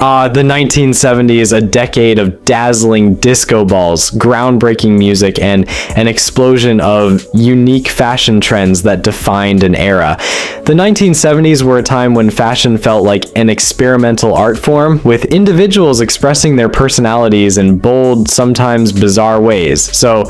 The 1970s, a decade of dazzling disco balls, groundbreaking music, and an explosion of unique fashion trends that defined an era. The 1970s were a time when fashion felt like an experimental art form, with individuals expressing their personalities in bold, sometimes bizarre ways. So,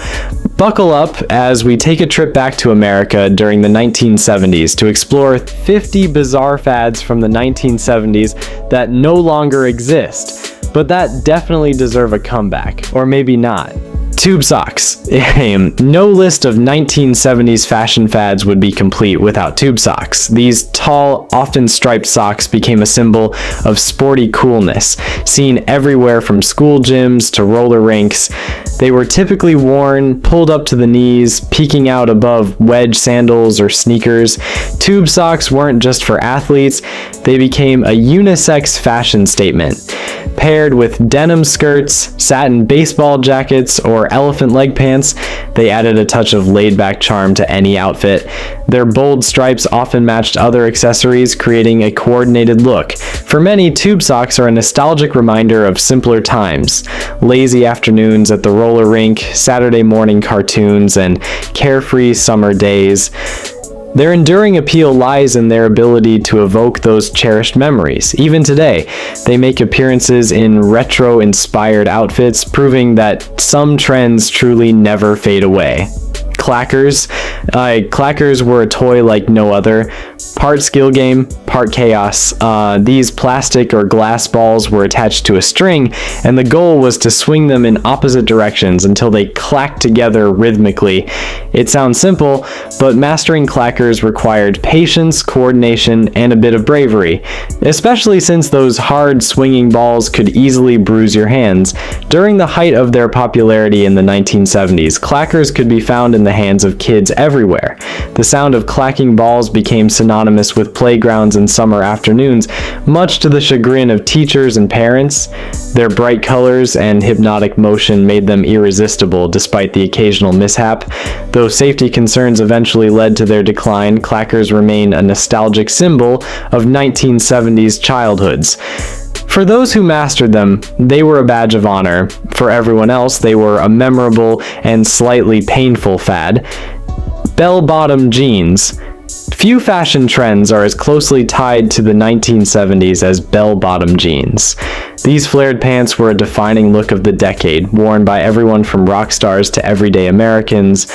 buckle up as we take a trip back to America during the 1970s to explore 50 bizarre fads from the 1970s that no longer exist, but that definitely deserve a comeback, or maybe not. Tube socks. No list of 1970s fashion fads would be complete without tube socks. These tall, often striped socks became a symbol of sporty coolness, seen everywhere from school gyms to roller rinks. They were typically worn pulled up to the knees, peeking out above wedge sandals or sneakers. Tube socks weren't just for athletes, they became a unisex fashion statement. Paired with denim skirts, satin baseball jackets, or elephant leg pants, they added a touch of laid-back charm to any outfit. Their bold stripes often matched other accessories, creating a coordinated look. For many, tube socks are a nostalgic reminder of simpler times. Lazy afternoons at the roller rink, Saturday morning cartoons, and carefree summer days. Their enduring appeal lies in their ability to evoke those cherished memories. Even today, they make appearances in retro-inspired outfits, proving that some trends truly never fade away. Clackers. Clackers were a toy like no other. Part skill game, part chaos. These plastic or glass balls were attached to a string, and the goal was to swing them in opposite directions until they clacked together rhythmically. It sounds simple, but mastering clackers required patience, coordination, and a bit of bravery, especially since those hard swinging balls could easily bruise your hands. During the height of their popularity in the 1970s, clackers could be found in the hands of kids everywhere. The sound of clacking balls became synonymous with playgrounds and summer afternoons, much to the chagrin of teachers and parents. Their bright colors and hypnotic motion made them irresistible despite the occasional mishap. Though safety concerns eventually led to their decline, clackers remain a nostalgic symbol of 1970s childhoods. For those who mastered them, they were a badge of honor. For everyone else, they were a memorable and slightly painful fad. Bell-bottom jeans. Few fashion trends are as closely tied to the 1970s as bell-bottom jeans. These flared pants were a defining look of the decade, worn by everyone from rock stars to everyday Americans.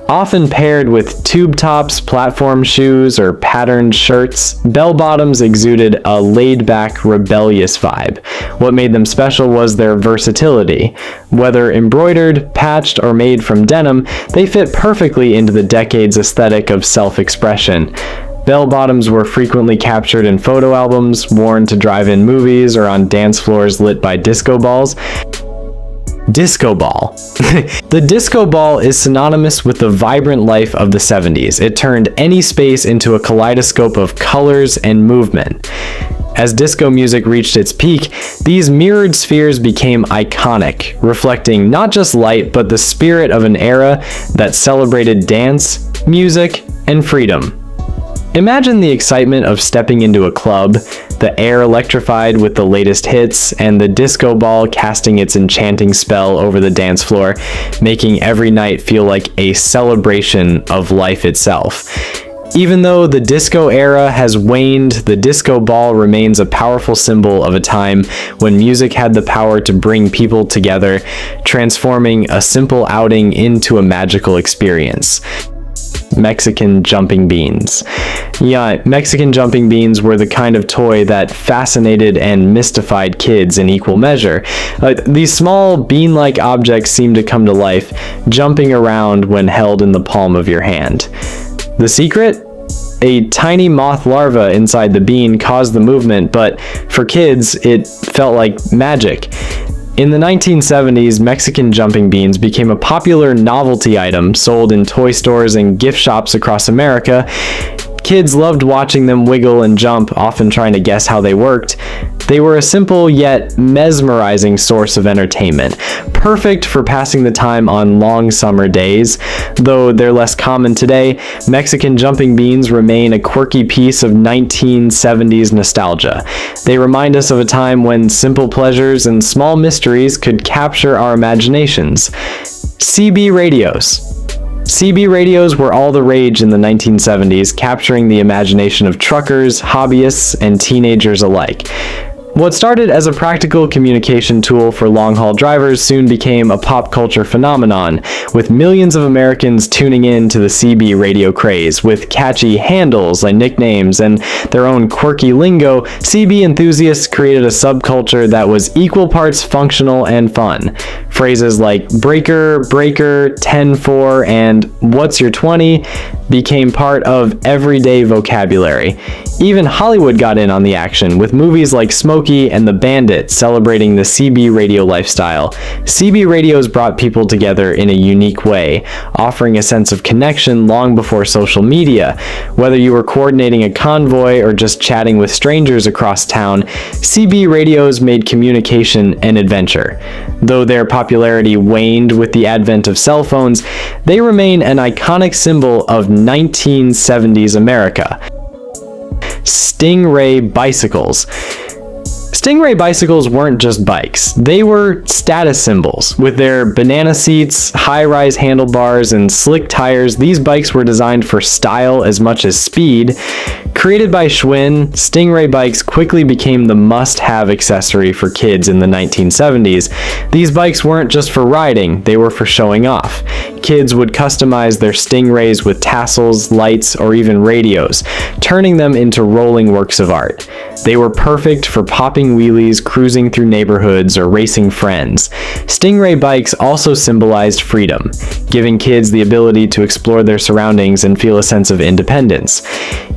Often paired with tube tops, platform shoes, or patterned shirts, bell-bottoms exuded a laid-back, rebellious vibe. What made them special was their versatility. Whether embroidered, patched, or made from denim, they fit perfectly into the decade's aesthetic of self-expression. Bell-bottoms were frequently captured in photo albums, worn to drive-in movies, or on dance floors lit by disco balls. Disco ball. The disco ball is synonymous with the vibrant life of the 70s. It turned any space into a kaleidoscope of colors and movement. As disco music reached its peak, these mirrored spheres became iconic, reflecting not just light but the spirit of an era that celebrated dance, music, and freedom. Imagine the excitement of stepping into a club, the air electrified with the latest hits, and the disco ball casting its enchanting spell over the dance floor, making every night feel like a celebration of life itself. Even though the disco era has waned, the disco ball remains a powerful symbol of a time when music had the power to bring people together, transforming a simple outing into a magical experience. Mexican jumping beans. Yeah, Mexican jumping beans were the kind of toy that fascinated and mystified kids in equal measure. These small bean-like objects seem to come to life, jumping around when held in the palm of your hand. The secret? A tiny moth larva inside the bean caused the movement, but for kids, it felt like magic. In the 1970s, Mexican jumping beans became a popular novelty item sold in toy stores and gift shops across America. Kids loved watching them wiggle and jump, often trying to guess how they worked. They were a simple yet mesmerizing source of entertainment, perfect for passing the time on long summer days. Though they're less common today, Mexican jumping beans remain a quirky piece of 1970s nostalgia. They remind us of a time when simple pleasures and small mysteries could capture our imaginations. CB radios. CB radios were all the rage in the 1970s, capturing the imagination of truckers, hobbyists, and teenagers alike. What started as a practical communication tool for long-haul drivers soon became a pop culture phenomenon, with millions of Americans tuning in to the CB radio craze. With catchy handles and nicknames and their own quirky lingo, CB enthusiasts created a subculture that was equal parts functional and fun. Phrases like breaker, 10-4, and what's your 20 became part of everyday vocabulary. Even Hollywood got in on the action, with movies like Smokey and the Bandit celebrating the CB radio lifestyle. CB radios brought people together in a unique way, offering a sense of connection long before social media. Whether you were coordinating a convoy or just chatting with strangers across town, CB radios made communication an adventure. Though their popularity waned with the advent of cell phones, they remain an iconic symbol of 1970s America. Stingray bicycles. Stingray bicycles weren't just bikes, they were status symbols. With their banana seats, high-rise handlebars, and slick tires, these bikes were designed for style as much as speed. Created by Schwinn, Stingray bikes quickly became the must-have accessory for kids in the 1970s. These bikes weren't just for riding, they were for showing off. Kids would customize their Stingrays with tassels, lights, or even radios, turning them into rolling works of art. They were perfect for popping wheelies, cruising through neighborhoods, or racing friends. Stingray bikes also symbolized freedom, giving kids the ability to explore their surroundings and feel a sense of independence.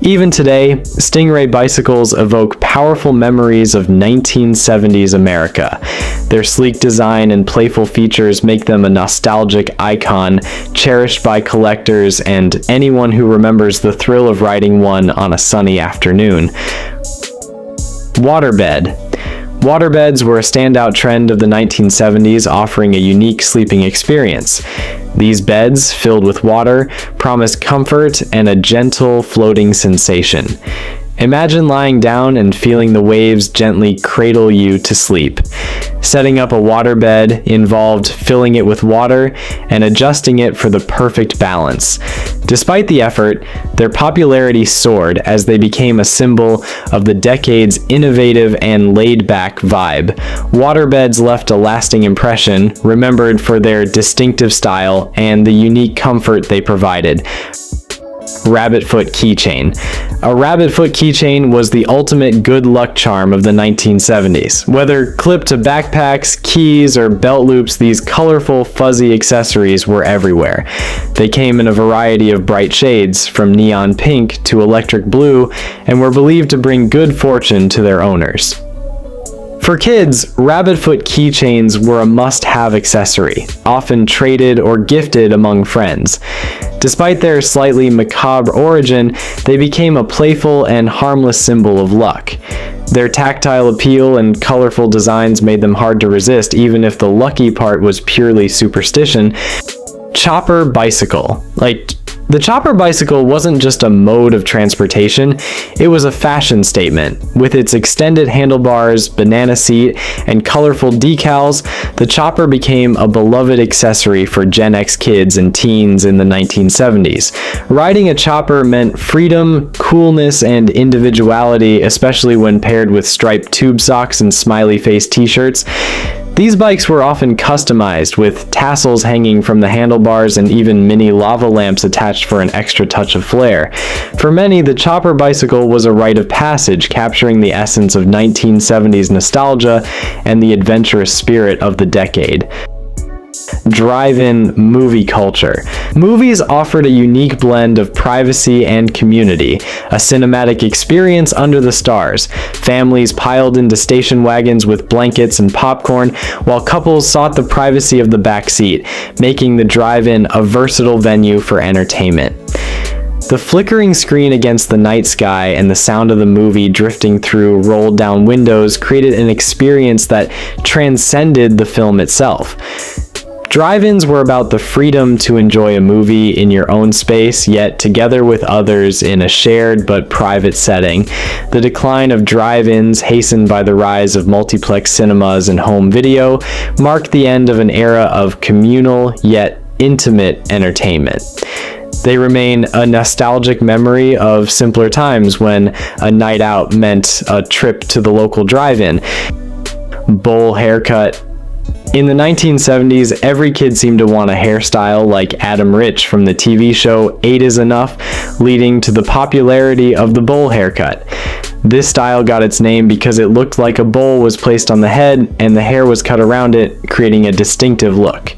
Even today, Stingray bicycles evoke powerful memories of 1970s America. Their sleek design and playful features make them a nostalgic icon, cherished by collectors and anyone who remembers the thrill of riding one on a sunny afternoon. Waterbed. Waterbeds were a standout trend of the 1970s, offering a unique sleeping experience. These beds, filled with water, promised comfort and a gentle floating sensation. Imagine lying down and feeling the waves gently cradle you to sleep. Setting up a waterbed involved filling it with water and adjusting it for the perfect balance. Despite the effort, their popularity soared as they became a symbol of the decade's innovative and laid-back vibe. Waterbeds left a lasting impression, remembered for their distinctive style and the unique comfort they provided. Rabbit foot keychain. A rabbit foot keychain was the ultimate good luck charm of the 1970s. Whether clipped to backpacks, keys, or belt loops, these colorful, fuzzy accessories were everywhere. They came in a variety of bright shades, from neon pink to electric blue, and were believed to bring good fortune to their owners. For kids, rabbit foot keychains were a must-have accessory, often traded or gifted among friends. Despite their slightly macabre origin, they became a playful and harmless symbol of luck. Their tactile appeal and colorful designs made them hard to resist, even if the lucky part was purely superstition. Chopper bicycle. The chopper bicycle wasn't just a mode of transportation, it was a fashion statement. With its extended handlebars, banana seat, and colorful decals, the chopper became a beloved accessory for Gen X kids and teens in the 1970s. Riding a chopper meant freedom, coolness, and individuality, especially when paired with striped tube socks and Smiley Face t-shirts. These bikes were often customized, with tassels hanging from the handlebars and even mini lava lamps attached for an extra touch of flair. For many, the chopper bicycle was a rite of passage, capturing the essence of 1970s nostalgia and the adventurous spirit of the decade. Drive-in movie culture. Movies offered a unique blend of privacy and community, a cinematic experience under the stars. Families piled into station wagons with blankets and popcorn, while couples sought the privacy of the back seat, making the drive-in a versatile venue for entertainment. The flickering screen against the night sky and the sound of the movie drifting through rolled down windows created an experience that transcended the film itself. Drive-ins were about the freedom to enjoy a movie in your own space, yet together with others in a shared but private setting. The decline of drive-ins, hastened by the rise of multiplex cinemas and home video, marked the end of an era of communal yet intimate entertainment. They remain a nostalgic memory of simpler times when a night out meant a trip to the local drive-in. Bowl haircut. In the 1970s, every kid seemed to want a hairstyle like Adam Rich from the TV show 8 is Enough, leading to the popularity of the bowl haircut. This style got its name because it looked like a bowl was placed on the head and the hair was cut around it, creating a distinctive look.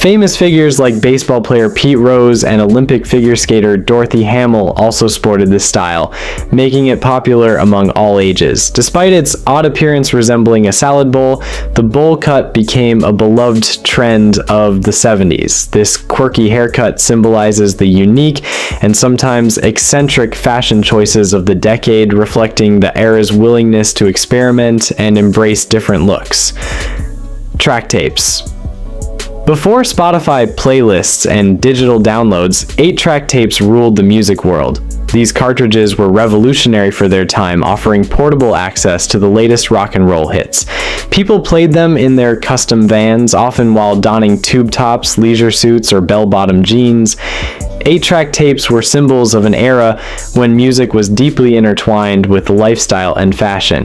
Famous figures like baseball player Pete Rose and Olympic figure skater Dorothy Hamill also sported this style, making it popular among all ages. Despite its odd appearance resembling a salad bowl, the bowl cut became a beloved trend of the 70s. This quirky haircut symbolizes the unique and sometimes eccentric fashion choices of the decade, reflecting the era's willingness to experiment and embrace different looks. Track tapes. Before Spotify playlists and digital downloads, 8-track tapes ruled the music world. These cartridges were revolutionary for their time, offering portable access to the latest rock and roll hits. People played them in their custom vans, often while donning tube tops, leisure suits, or bell-bottom jeans. 8-track tapes were symbols of an era when music was deeply intertwined with lifestyle and fashion.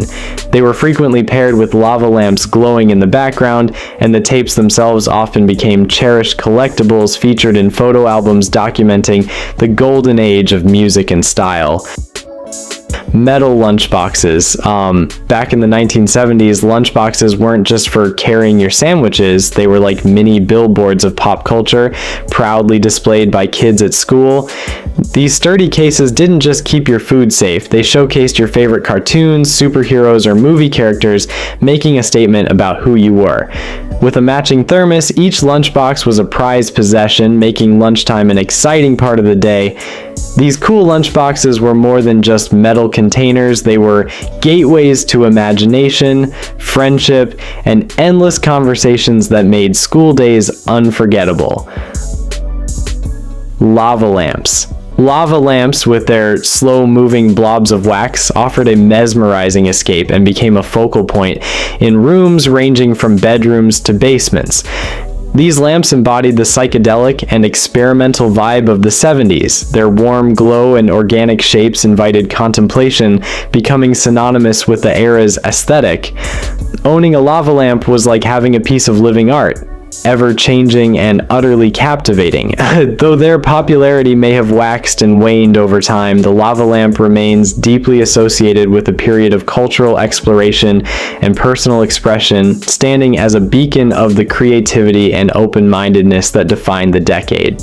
They were frequently paired with lava lamps glowing in the background, and the tapes themselves often became cherished collectibles featured in photo albums documenting the golden age of music and style. Metal lunchboxes. Back in the 1970s, lunchboxes weren't just for carrying your sandwiches, they were like mini billboards of pop culture, proudly displayed by kids at school. These sturdy cases didn't just keep your food safe, they showcased your favorite cartoons, superheroes, or movie characters, making a statement about who you were. With a matching thermos, each lunchbox was a prized possession, making lunchtime an exciting part of the day. These cool lunchboxes were more than just metal containers, they were gateways to imagination, friendship, and endless conversations that made school days unforgettable. Lava lamps. Lava lamps, with their slow-moving blobs of wax, offered a mesmerizing escape and became a focal point in rooms ranging from bedrooms to basements. These lamps embodied the psychedelic and experimental vibe of the 70s. Their warm glow and organic shapes invited contemplation, becoming synonymous with the era's aesthetic. Owning a lava lamp was like having a piece of living art, ever-changing and utterly captivating. Though their popularity may have waxed and waned over time, the lava lamp remains deeply associated with a period of cultural exploration and personal expression, standing as a beacon of the creativity and open-mindedness that defined the decade.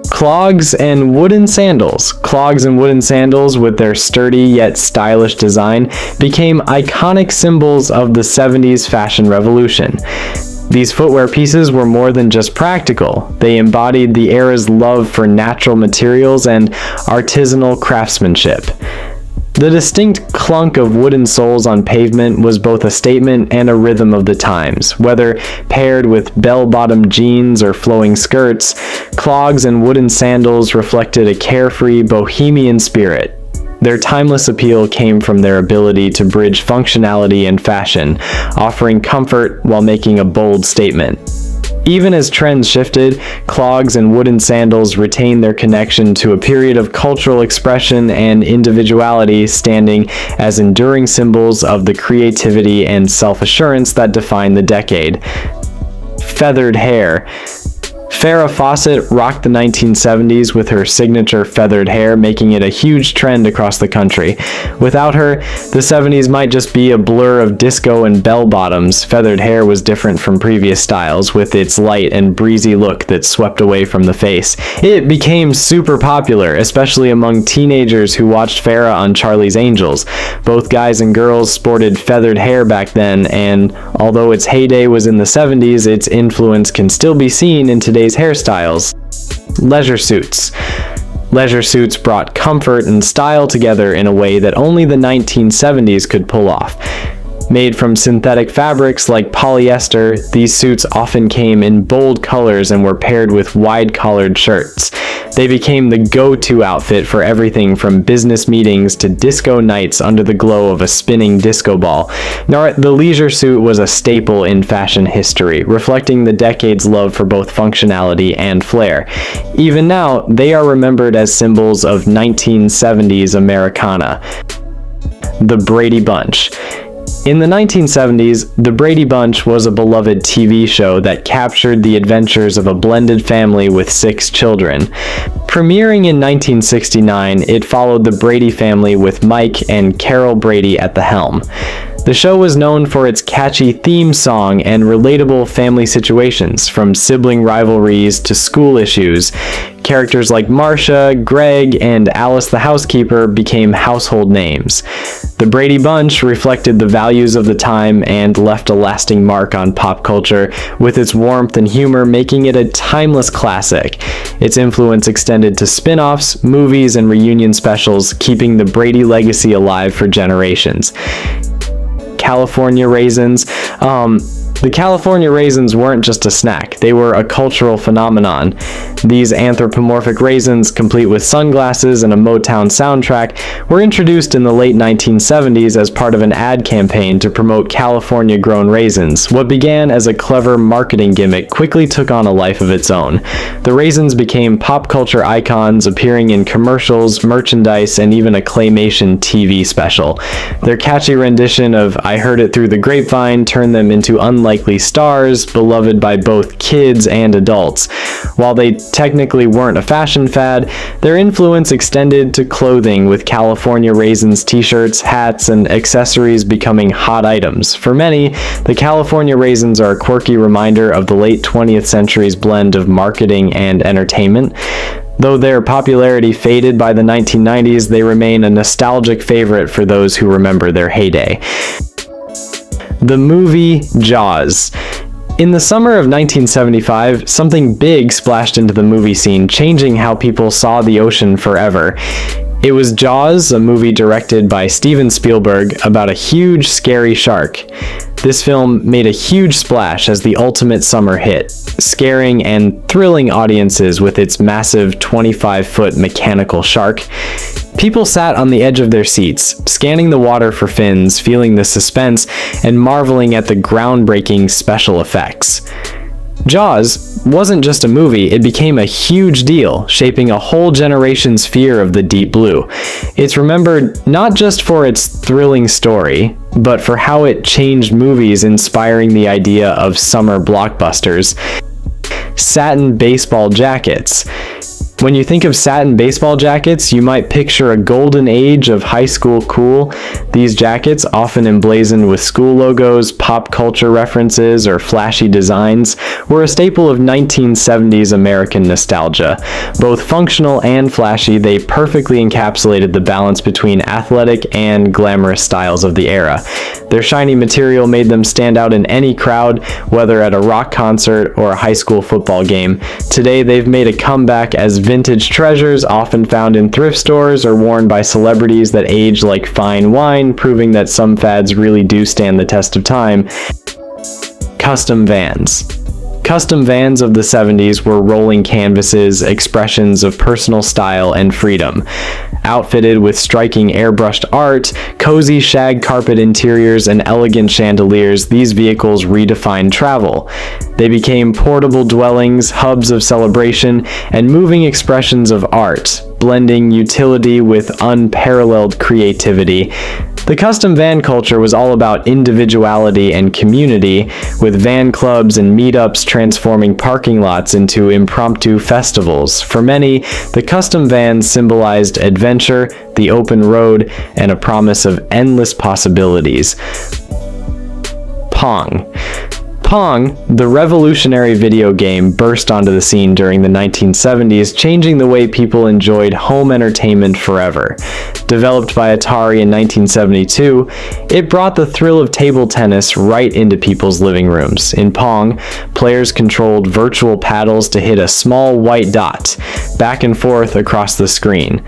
Clogs and wooden sandals. Clogs and wooden sandals, with their sturdy yet stylish design, became iconic symbols of the 70s fashion revolution. These footwear pieces were more than just practical. They embodied the era's love for natural materials and artisanal craftsmanship. The distinct clunk of wooden soles on pavement was both a statement and a rhythm of the times. Whether paired with bell-bottom jeans or flowing skirts, clogs and wooden sandals reflected a carefree, bohemian spirit. Their timeless appeal came from their ability to bridge functionality and fashion, offering comfort while making a bold statement. Even as trends shifted, clogs and wooden sandals retained their connection to a period of cultural expression and individuality, standing as enduring symbols of the creativity and self-assurance that defined the decade. Feathered hair. Farrah Fawcett rocked the 1970s with her signature feathered hair, making it a huge trend across the country. Without her, the 70s might just be a blur of disco and bell-bottoms. Feathered hair was different from previous styles, with its light and breezy look that swept away from the face. It became super popular, especially among teenagers who watched Farrah on Charlie's Angels. Both guys and girls sported feathered hair back then, and although its heyday was in the 70s, its influence can still be seen in today's hairstyles. Leisure suits. Leisure suits brought comfort and style together in a way that only the 1970s could pull off. Made from synthetic fabrics like polyester, these suits often came in bold colors and were paired with wide-collared shirts. They became the go-to outfit for everything from business meetings to disco nights under the glow of a spinning disco ball. Now, the leisure suit was a staple in fashion history, reflecting the decade's love for both functionality and flair. Even now, they are remembered as symbols of 1970s Americana. The Brady Bunch. In the 1970s, The Brady Bunch was a beloved TV show that captured the adventures of a blended family with 6 children. Premiering in 1969, it followed the Brady family with Mike and Carol Brady at the helm. The show was known for its catchy theme song and relatable family situations, from sibling rivalries to school issues. Characters like Marcia, Greg, and Alice the housekeeper became household names. The Brady Bunch reflected the values of the time and left a lasting mark on pop culture, with its warmth and humor making it a timeless classic. Its influence extended to spin-offs, movies, and reunion specials, keeping the Brady legacy alive for generations. California Raisins. The California Raisins weren't just a snack, they were a cultural phenomenon. These anthropomorphic raisins, complete with sunglasses and a Motown soundtrack, were introduced in the late 1970s as part of an ad campaign to promote California-grown raisins. What began as a clever marketing gimmick quickly took on a life of its own. The raisins became pop culture icons, appearing in commercials, merchandise, and even a claymation TV special. Their catchy rendition of "I Heard It Through the Grapevine" turned them into unlikely stars, beloved by both kids and adults. While they technically weren't a fashion fad, their influence extended to clothing, with California Raisins t-shirts, hats, and accessories becoming hot items. For many, the California Raisins are a quirky reminder of the late 20th century's blend of marketing and entertainment. Though their popularity faded by the 1990s, they remain a nostalgic favorite for those who remember their heyday. The movie Jaws. In the summer of 1975, something big splashed into the movie scene, changing how people saw the ocean forever. It was Jaws, a movie directed by Steven Spielberg about a huge, scary shark. This film made a huge splash as the ultimate summer hit, scaring and thrilling audiences with its massive 25-foot mechanical shark. People sat on the edge of their seats, scanning the water for fins, feeling the suspense, and marveling at the groundbreaking special effects. Jaws wasn't just a movie, it became a huge deal, shaping a whole generation's fear of the deep blue. It's remembered not just for its thrilling story, but for how it changed movies, inspiring the idea of summer blockbusters. Satin baseball jackets. When you think of satin baseball jackets, you might picture a golden age of high school cool. These jackets, often emblazoned with school logos, pop culture references, or flashy designs, were a staple of 1970s American nostalgia. Both functional and flashy, they perfectly encapsulated the balance between athletic and glamorous styles of the era. Their shiny material made them stand out in any crowd, whether at a rock concert or a high school football game. Today, they've made a comeback as vintage treasures, often found in thrift stores or worn by celebrities that age like fine wine, proving that some fads really do stand the test of time. Custom vans. Custom vans of the 70s were rolling canvases, expressions of personal style and freedom. Outfitted with striking airbrushed art, cozy shag carpet interiors, and elegant chandeliers, these vehicles redefined travel. They became portable dwellings, hubs of celebration, and moving expressions of art, blending utility with unparalleled creativity. The custom van culture was all about individuality and community, with van clubs and meetups transforming parking lots into impromptu festivals. For many, the custom vans symbolized adventure, the open road, and a promise of endless possibilities. Pong. Pong, the revolutionary video game, burst onto the scene during the 1970s, changing the way people enjoyed home entertainment forever. Developed by Atari in 1972, it brought the thrill of table tennis right into people's living rooms. In Pong, players controlled virtual paddles to hit a small white dot back and forth across the screen.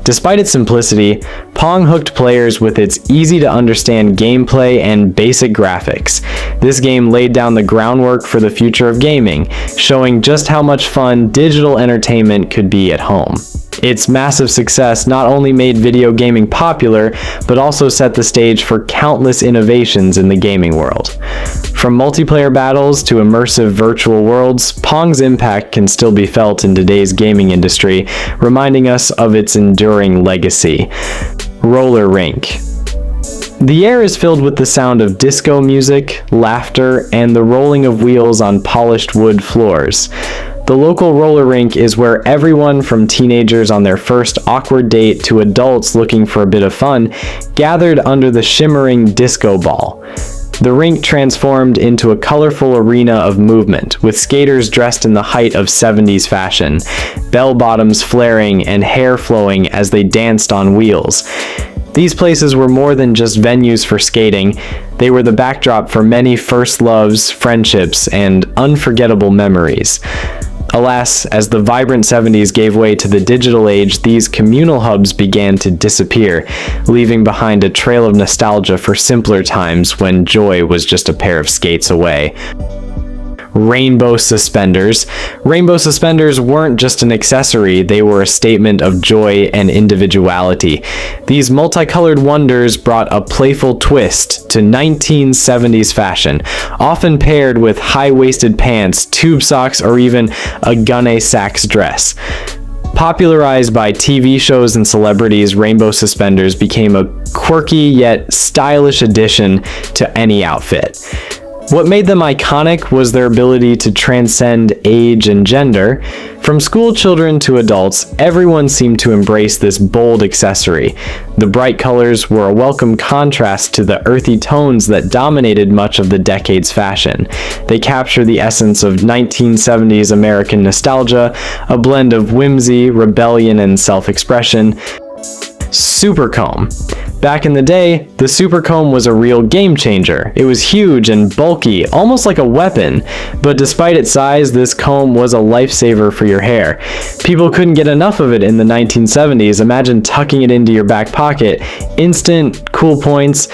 Despite its simplicity, Pong hooked players with its easy-to-understand gameplay and basic graphics. This game laid down the groundwork for the future of gaming, showing just how much fun digital entertainment could be at home. Its massive success not only made video gaming popular, but also set the stage for countless innovations in the gaming world. From multiplayer battles to immersive virtual worlds, Pong's impact can still be felt in today's gaming industry, reminding us of its enduring legacy. Roller Rink. The air is filled with the sound of disco music, laughter, and the rolling of wheels on polished wood floors. The local roller rink is where everyone from teenagers on their first awkward date to adults looking for a bit of fun gathered under the shimmering disco ball. The rink transformed into a colorful arena of movement, with skaters dressed in the height of 70s fashion, bell-bottoms flaring and hair flowing as they danced on wheels. These places were more than just venues for skating. They were the backdrop for many first loves, friendships, and unforgettable memories. Alas, as the vibrant 70s gave way to the digital age, these communal hubs began to disappear, leaving behind a trail of nostalgia for simpler times when joy was just a pair of skates away. Rainbow suspenders. Rainbow suspenders weren't just an accessory, they were a statement of joy and individuality. These multicolored wonders brought a playful twist to 1970s fashion, often paired with high-waisted pants, tube socks, or even a gunny sax dress. Popularized by TV shows and celebrities, rainbow suspenders became a quirky yet stylish addition to any outfit. What made them iconic was their ability to transcend age and gender. From school children to adults, everyone seemed to embrace this bold accessory. The bright colors were a welcome contrast to the earthy tones that dominated much of the decade's fashion. They capture the essence of 1970s American nostalgia, a blend of whimsy, rebellion, and self-expression. Super comb. Back in the day, the super comb was a real game changer. It was huge and bulky, almost like a weapon, but despite its size, this comb was a lifesaver for your hair. People couldn't get enough of it in the 1970s. Imagine tucking it into your back pocket. Instant cool points.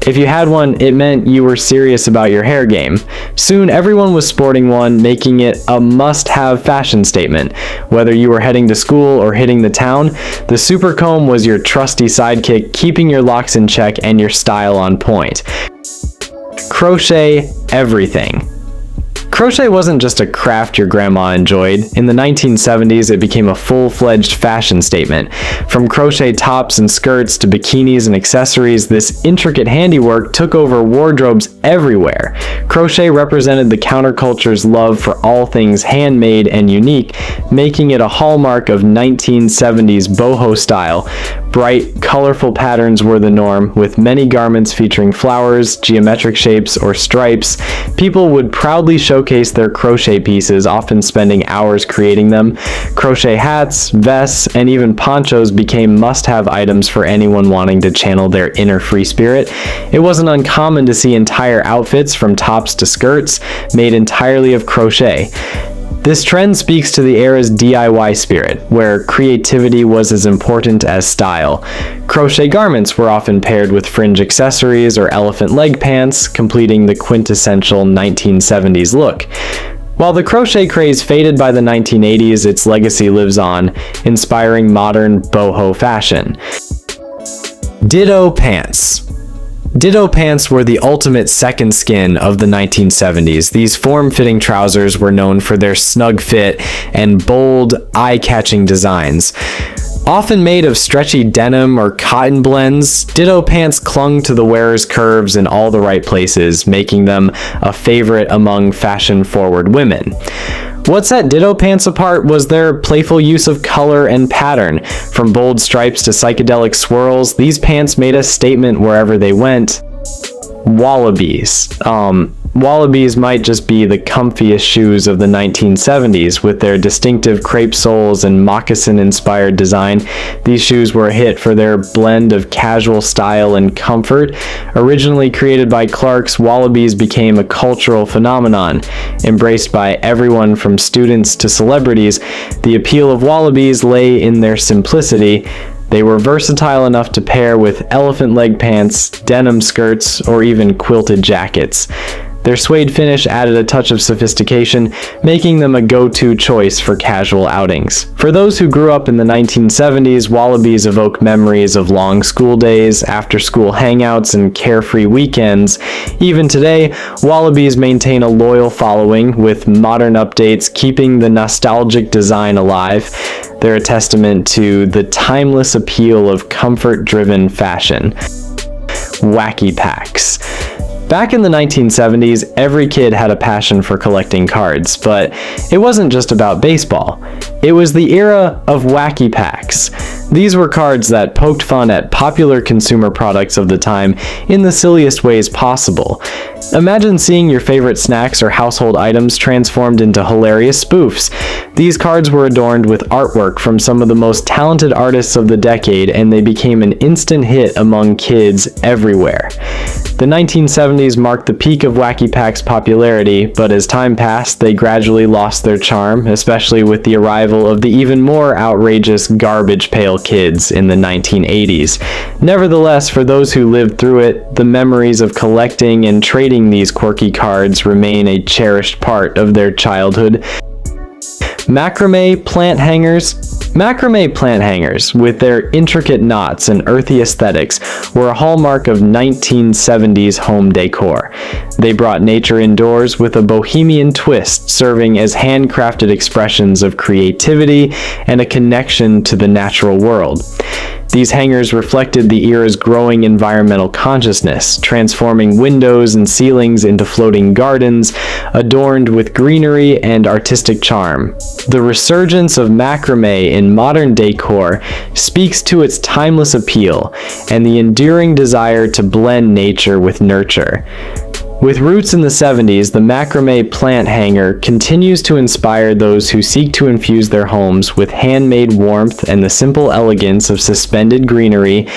If you had one, it meant you were serious about your hair game. Soon, everyone was sporting one, making it a must-have fashion statement. Whether you were heading to school or hitting the town, the super comb was your trusty sidekick, keeping your locks in check and your style on point. Crochet Everything. Crochet wasn't just a craft your grandma enjoyed. In the 1970s, it became a full-fledged fashion statement. From crochet tops and skirts to bikinis and accessories, this intricate handiwork took over wardrobes everywhere. Crochet represented the counterculture's love for all things handmade and unique, making it a hallmark of 1970s boho style. Bright, colorful patterns were the norm, with many garments featuring flowers, geometric shapes, or stripes. People would proudly showcase their crochet pieces, often spending hours creating them. Crochet hats, vests, and even ponchos became must-have items for anyone wanting to channel their inner free spirit. It wasn't uncommon to see entire outfits, from tops to skirts, made entirely of crochet. This trend speaks to the era's DIY spirit, where creativity was as important as style. Crochet garments were often paired with fringe accessories or elephant leg pants, completing the quintessential 1970s look. While the crochet craze faded by the 1980s, its legacy lives on, inspiring modern boho fashion. Ditto Pants. Ditto pants were the ultimate second skin of the 1970s. These form-fitting trousers were known for their snug fit and bold, eye-catching designs. Often made of stretchy denim or cotton blends, Ditto pants clung to the wearer's curves in all the right places, making them a favorite among fashion-forward women. What set Ditto pants apart was their playful use of color and pattern. From bold stripes to psychedelic swirls, these pants made a statement wherever they went. Wallabees. Wallabees might just be the comfiest shoes of the 1970s. With their distinctive crepe soles and moccasin-inspired design, these shoes were a hit for their blend of casual style and comfort. Originally created by Clark's, Wallabees became a cultural phenomenon. Embraced by everyone from students to celebrities, the appeal of Wallabees lay in their simplicity. They were versatile enough to pair with elephant leg pants, denim skirts, or even quilted jackets. Their suede finish added a touch of sophistication, making them a go-to choice for casual outings. For those who grew up in the 1970s, Wallabees evoke memories of long school days, after-school hangouts, and carefree weekends. Even today, Wallabees maintain a loyal following, with modern updates keeping the nostalgic design alive. They're a testament to the timeless appeal of comfort-driven fashion. Wacky Packs. Back in the 1970s, every kid had a passion for collecting cards, but it wasn't just about baseball. It was the era of Wacky Packs. These were cards that poked fun at popular consumer products of the time in the silliest ways possible. Imagine seeing your favorite snacks or household items transformed into hilarious spoofs. These cards were adorned with artwork from some of the most talented artists of the decade, and they became an instant hit among kids everywhere. The 1970s marked the peak of Wacky Packs' popularity, but as time passed, they gradually lost their charm, especially with the arrival of the even more outrageous Garbage Pail Kids in the 1980s. Nevertheless, for those who lived through it, the memories of collecting and trading these quirky cards remain a cherished part of their childhood. Macramé plant hangers, with their intricate knots and earthy aesthetics, were a hallmark of 1970s home decor. They brought nature indoors with a bohemian twist, serving as handcrafted expressions of creativity and a connection to the natural world. These hangers reflected the era's growing environmental consciousness, transforming windows and ceilings into floating gardens, adorned with greenery and artistic charm. The resurgence of macrame in modern decor speaks to its timeless appeal and the enduring desire to blend nature with nurture. With roots in the 70s, the macrame plant hanger continues to inspire those who seek to infuse their homes with handmade warmth and the simple elegance of suspended greenery,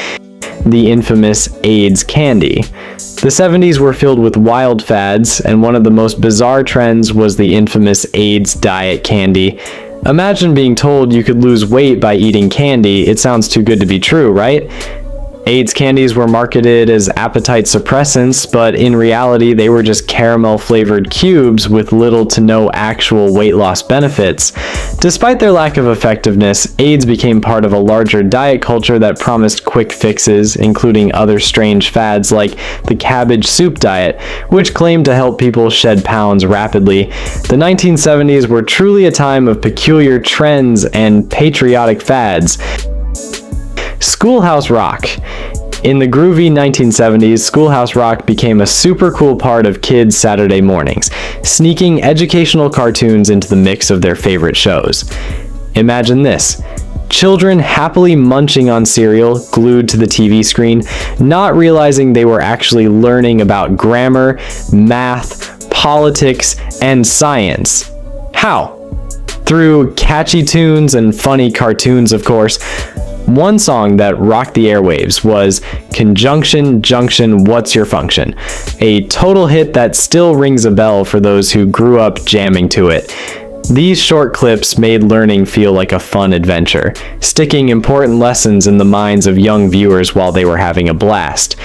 the infamous Ayds candy. The 70s were filled with wild fads, and one of the most bizarre trends was the infamous Ayds diet candy. Imagine being told you could lose weight by eating candy. It sounds too good to be true, right? Ayds candies were marketed as appetite suppressants, but in reality they were just caramel-flavored cubes with little to no actual weight loss benefits. Despite their lack of effectiveness, Ayds became part of a larger diet culture that promised quick fixes, including other strange fads like the cabbage soup diet, which claimed to help people shed pounds rapidly. The 1970s were truly a time of peculiar trends and patriotic fads. Schoolhouse Rock. In the groovy 1970s, Schoolhouse Rock became a super cool part of kids' Saturday mornings, sneaking educational cartoons into the mix of their favorite shows. Imagine this: children happily munching on cereal, glued to the TV screen, not realizing they were actually learning about grammar, math, politics, and science. How? Through catchy tunes and funny cartoons, of course. One song that rocked the airwaves was Conjunction Junction What's Your Function, a total hit that still rings a bell for those who grew up jamming to it. These short clips made learning feel like a fun adventure, sticking important lessons in the minds of young viewers while they were having a blast.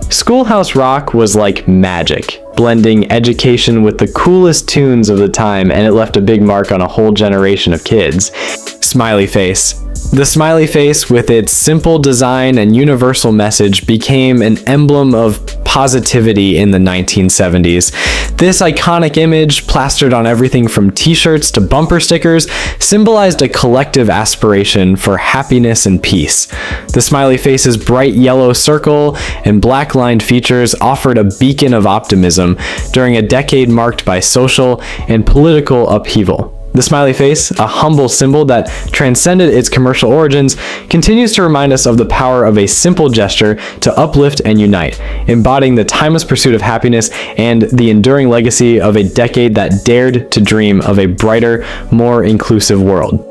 Schoolhouse Rock was like magic, blending education with the coolest tunes of the time, and it left a big mark on a whole generation of kids. Smiley Face. The smiley face, with its simple design and universal message, became an emblem of positivity in the 1970s. This iconic image, plastered on everything from t-shirts to bumper stickers, symbolized a collective aspiration for happiness and peace. The smiley face's bright yellow circle and black-lined features offered a beacon of optimism during a decade marked by social and political upheaval. The smiley face, a humble symbol that transcended its commercial origins, continues to remind us of the power of a simple gesture to uplift and unite, embodying the timeless pursuit of happiness and the enduring legacy of a decade that dared to dream of a brighter, more inclusive world.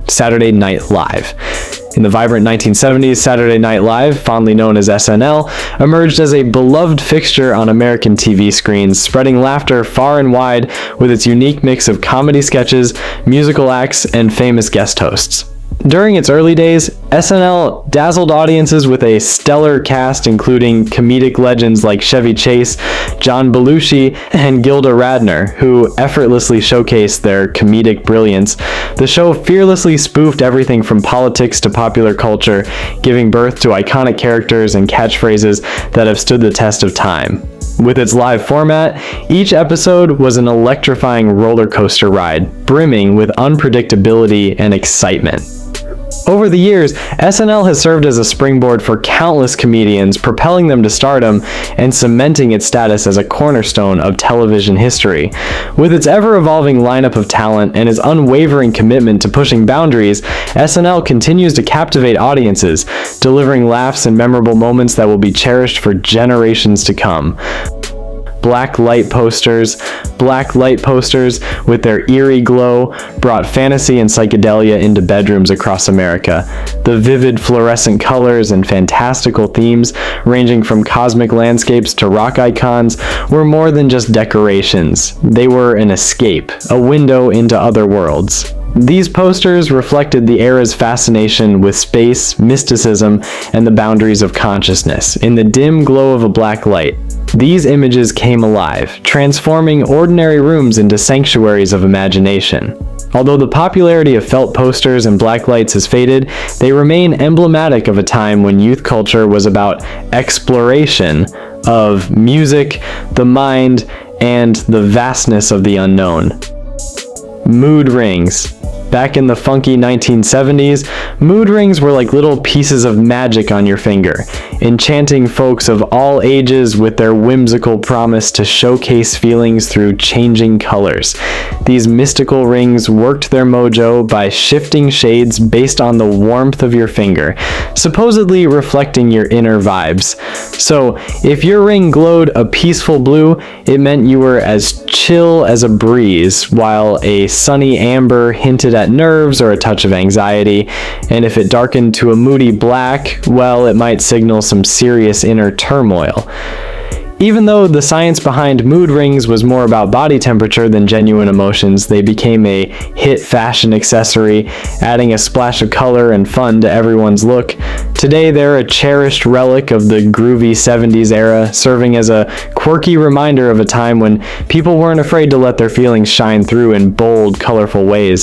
Saturday Night Live. In the vibrant 1970s, Saturday Night Live, fondly known as SNL, emerged as a beloved fixture on American TV screens, spreading laughter far and wide with its unique mix of comedy sketches, musical acts, and famous guest hosts. During its early days, SNL dazzled audiences with a stellar cast including comedic legends like Chevy Chase, John Belushi, and Gilda Radner, who effortlessly showcased their comedic brilliance. The show fearlessly spoofed everything from politics to popular culture, giving birth to iconic characters and catchphrases that have stood the test of time. With its live format, each episode was an electrifying roller coaster ride, brimming with unpredictability and excitement. Over the years, SNL has served as a springboard for countless comedians, propelling them to stardom and cementing its status as a cornerstone of television history. With its ever-evolving lineup of talent and its unwavering commitment to pushing boundaries, SNL continues to captivate audiences, delivering laughs and memorable moments that will be cherished for generations to come. Black light posters with their eerie glow brought fantasy and psychedelia into bedrooms across America. The vivid fluorescent colors and fantastical themes, ranging from cosmic landscapes to rock icons, were more than just decorations. They were an escape, a window into other worlds. These posters reflected the era's fascination with space, mysticism, and the boundaries of consciousness. In the dim glow of a black light, these images came alive, transforming ordinary rooms into sanctuaries of imagination. Although the popularity of felt posters and black lights has faded, they remain emblematic of a time when youth culture was about exploration of music, the mind, and the vastness of the unknown. Mood rings. Back in the funky 1970s, mood rings were like little pieces of magic on your finger, enchanting folks of all ages with their whimsical promise to showcase feelings through changing colors. These mystical rings worked their mojo by shifting shades based on the warmth of your finger, supposedly reflecting your inner vibes. So, if your ring glowed a peaceful blue, it meant you were as chill as a breeze, while a sunny amber hinted at nerves or a touch of anxiety, and if it darkened to a moody black, well, it might signal some serious inner turmoil. Even though the science behind mood rings was more about body temperature than genuine emotions, they became a hit fashion accessory, adding a splash of color and fun to everyone's look. Today, they're a cherished relic of the groovy 70s era, serving as a quirky reminder of a time when people weren't afraid to let their feelings shine through in bold, colorful ways.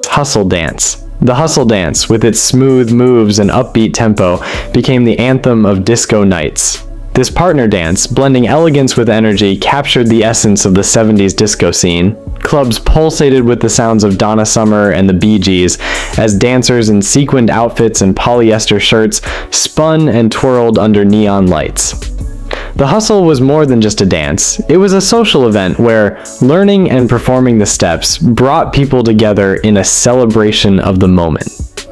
Hustle dance. The hustle dance, with its smooth moves and upbeat tempo, became the anthem of disco nights. This partner dance, blending elegance with energy, captured the essence of the 70s disco scene. Clubs pulsated with the sounds of Donna Summer and the Bee Gees, as dancers in sequined outfits and polyester shirts spun and twirled under neon lights. The hustle was more than just a dance. It was a social event where learning and performing the steps brought people together in a celebration of the moment.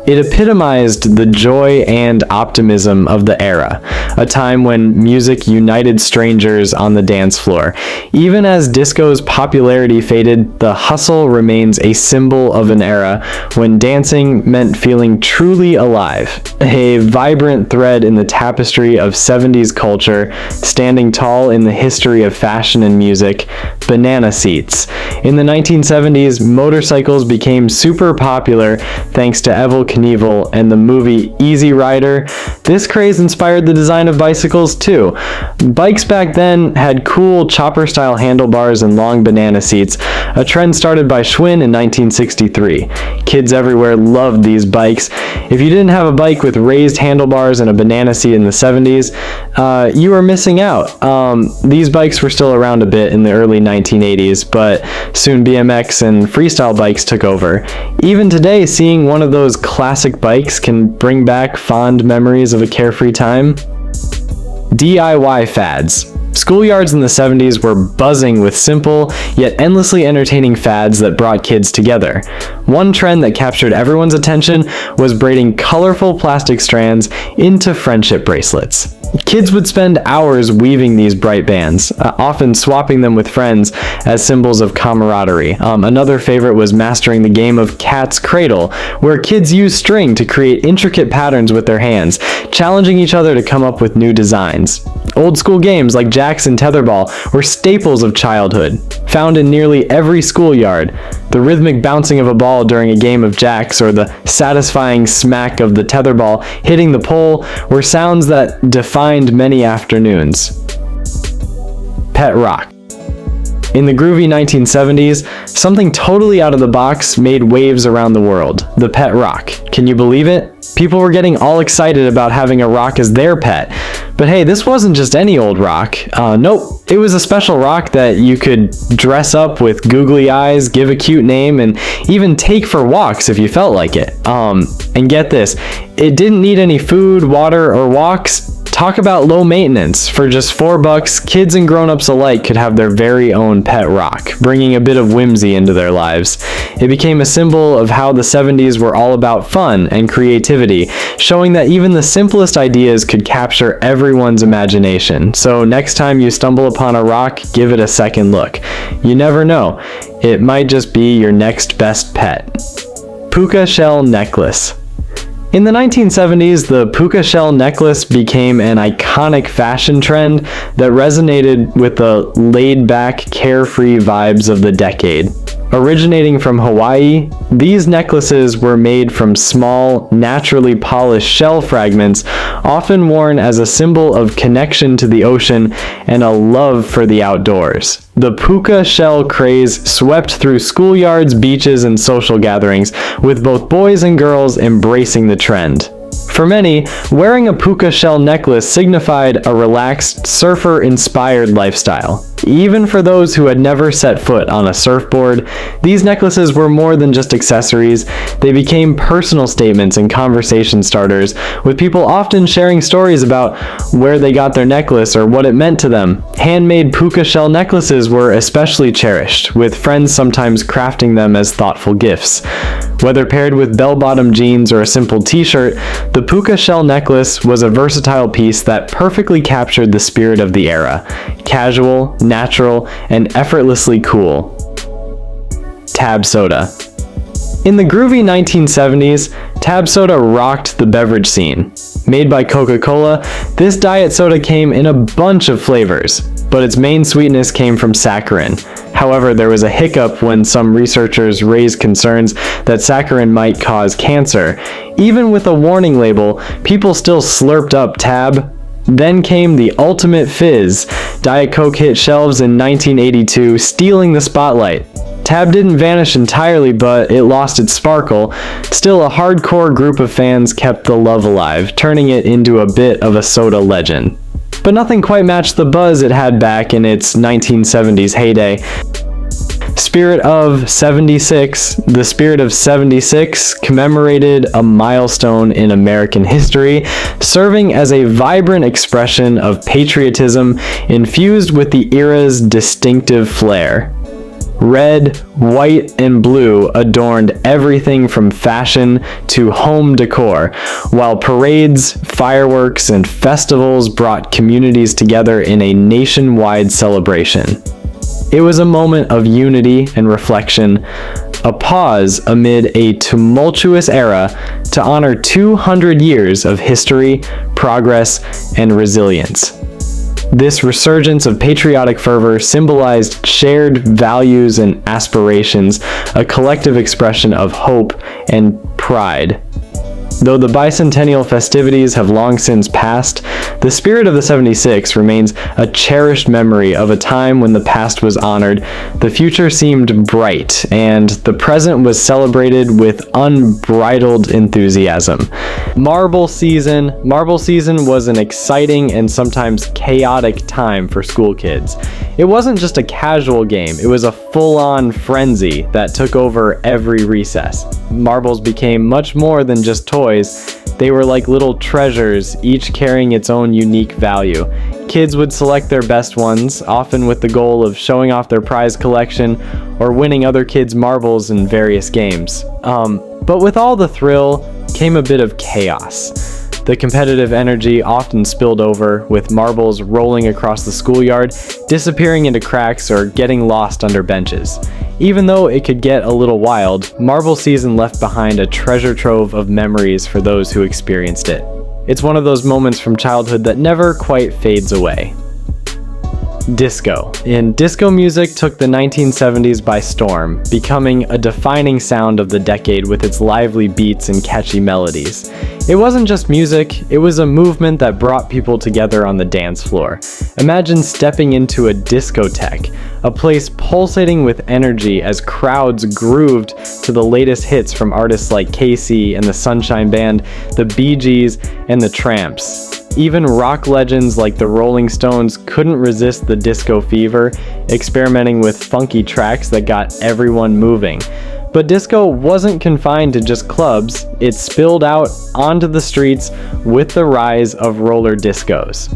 It epitomized the joy and optimism of the era, a time when music united strangers on the dance floor. Even as disco's popularity faded, the hustle remains a symbol of an era when dancing meant feeling truly alive, a vibrant thread in the tapestry of 70s culture, standing tall in the history of fashion and music. Banana seats. In the 1970s, motorcycles became super popular thanks to Evel Knievel and the movie Easy Rider. This craze inspired the design of bicycles too. Bikes back then had cool chopper-style handlebars and long banana seats, a trend started by Schwinn in 1963. Kids everywhere loved these bikes. If you didn't have a bike with raised handlebars and a banana seat in the 70s, you were missing out. These bikes were still around a bit in the early 1980s, but soon BMX and freestyle bikes took over. Even today, seeing one of those classic bikes can bring back fond memories of a carefree time. DIY fads. Schoolyards in the 70s were buzzing with simple, yet endlessly entertaining fads that brought kids together. One trend that captured everyone's attention was braiding colorful plastic strands into friendship bracelets. Kids would spend hours weaving these bright bands, often swapping them with friends as symbols of camaraderie. Another favorite was mastering the game of Cat's Cradle, where kids used string to create intricate patterns with their hands, challenging each other to come up with new designs. Old school games like jacks and tetherball were staples of childhood, found in nearly every schoolyard. The rhythmic bouncing of a ball during a game of jacks or the satisfying smack of the tetherball hitting the pole were sounds that defined many afternoons. Pet rock. In the groovy 1970s, something totally out of the box made waves around the world. The pet rock. Can you believe it? People were getting all excited about having a rock as their pet. But hey, this wasn't just any old rock. Nope, it was a special rock that you could dress up with googly eyes, give a cute name, and even take for walks if you felt like it. And get this, it didn't need any food, water, or walks. Talk about low maintenance. For just $4, kids and grown-ups alike could have their very own pet rock, bringing a bit of whimsy into their lives. It became a symbol of how the 70s were all about fun and creativity, showing that even the simplest ideas could capture everyone's imagination. So next time you stumble upon a rock, give it a second look. You never know, it might just be your next best pet. Puka shell necklace. In the 1970s, the puka shell necklace became an iconic fashion trend that resonated with the laid-back, carefree vibes of the decade. Originating from Hawaii, these necklaces were made from small, naturally polished shell fragments, often worn as a symbol of connection to the ocean and a love for the outdoors. The puka shell craze swept through schoolyards, beaches, and social gatherings, with both boys and girls embracing the trend. For many, wearing a puka shell necklace signified a relaxed, surfer-inspired lifestyle. Even for those who had never set foot on a surfboard, these necklaces were more than just accessories. They became personal statements and conversation starters, with people often sharing stories about where they got their necklace or what it meant to them. Handmade puka shell necklaces were especially cherished, with friends sometimes crafting them as thoughtful gifts. Whether paired with bell-bottom jeans or a simple t-shirt, the puka shell necklace was a versatile piece that perfectly captured the spirit of the era. Casual, natural, and effortlessly cool. Tab soda. In the groovy 1970s, Tab soda rocked the beverage scene. Made by Coca-Cola, this diet soda came in a bunch of flavors, but its main sweetness came from saccharin. However, there was a hiccup when some researchers raised concerns that saccharin might cause cancer. Even with a warning label, people still slurped up Tab. Then came the ultimate fizz. Diet Coke hit shelves in 1982, stealing the spotlight. Tab didn't vanish entirely, but it lost its sparkle. Still, a hardcore group of fans kept the love alive, turning it into a bit of a soda legend. But nothing quite matched the buzz it had back in its 1970s heyday. Spirit of 76. The Spirit of 76 commemorated a milestone in American history, serving as a vibrant expression of patriotism infused with the era's distinctive flair. Red, white, and blue adorned everything from fashion to home decor, while parades, fireworks, and festivals brought communities together in a nationwide celebration. It was a moment of unity and reflection, a pause amid a tumultuous era to honor 200 years of history, progress, and resilience. This resurgence of patriotic fervor symbolized shared values and aspirations, a collective expression of hope and pride. Though the bicentennial festivities have long since passed, the spirit of the 76 remains a cherished memory of a time when the past was honored, the future seemed bright, and the present was celebrated with unbridled enthusiasm. Marble season was an exciting and sometimes chaotic time for school kids. It wasn't just a casual game, it was a full-on frenzy that took over every recess. Marbles became much more than just toys. They were like little treasures, each carrying its own unique value. Kids would select their best ones, often with the goal of showing off their prize collection or winning other kids' marbles in various games. But with all the thrill came a bit of chaos. The competitive energy often spilled over, with marbles rolling across the schoolyard, disappearing into cracks, or getting lost under benches. Even though it could get a little wild, marble season left behind a treasure trove of memories for those who experienced it. It's one of those moments from childhood that never quite fades away. Disco. Disco music took the 1970s by storm, becoming a defining sound of the decade with its lively beats and catchy melodies. It wasn't just music, it was a movement that brought people together on the dance floor. Imagine stepping into a discotheque, a place pulsating with energy as crowds grooved to the latest hits from artists like Casey and the Sunshine Band, the Bee Gees, and the Tramps. Even rock legends like the Rolling Stones couldn't resist the disco fever, experimenting with funky tracks that got everyone moving. But disco wasn't confined to just clubs, it spilled out onto the streets with the rise of roller discos.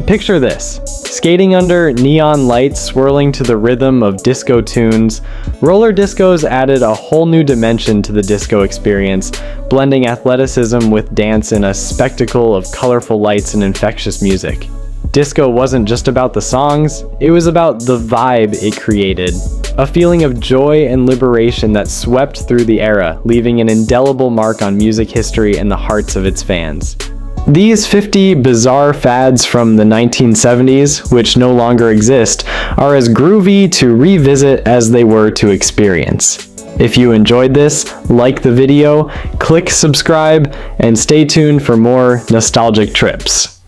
Picture this: skating under neon lights swirling to the rhythm of disco tunes, roller discos added a whole new dimension to the disco experience, blending athleticism with dance in a spectacle of colorful lights and infectious music. Disco wasn't just about the songs, it was about the vibe it created. A feeling of joy and liberation that swept through the era, leaving an indelible mark on music history and the hearts of its fans. These 50 bizarre fads from the 1970s, which no longer exist, are as groovy to revisit as they were to experience. If you enjoyed this, like the video, click subscribe, and stay tuned for more nostalgic trips.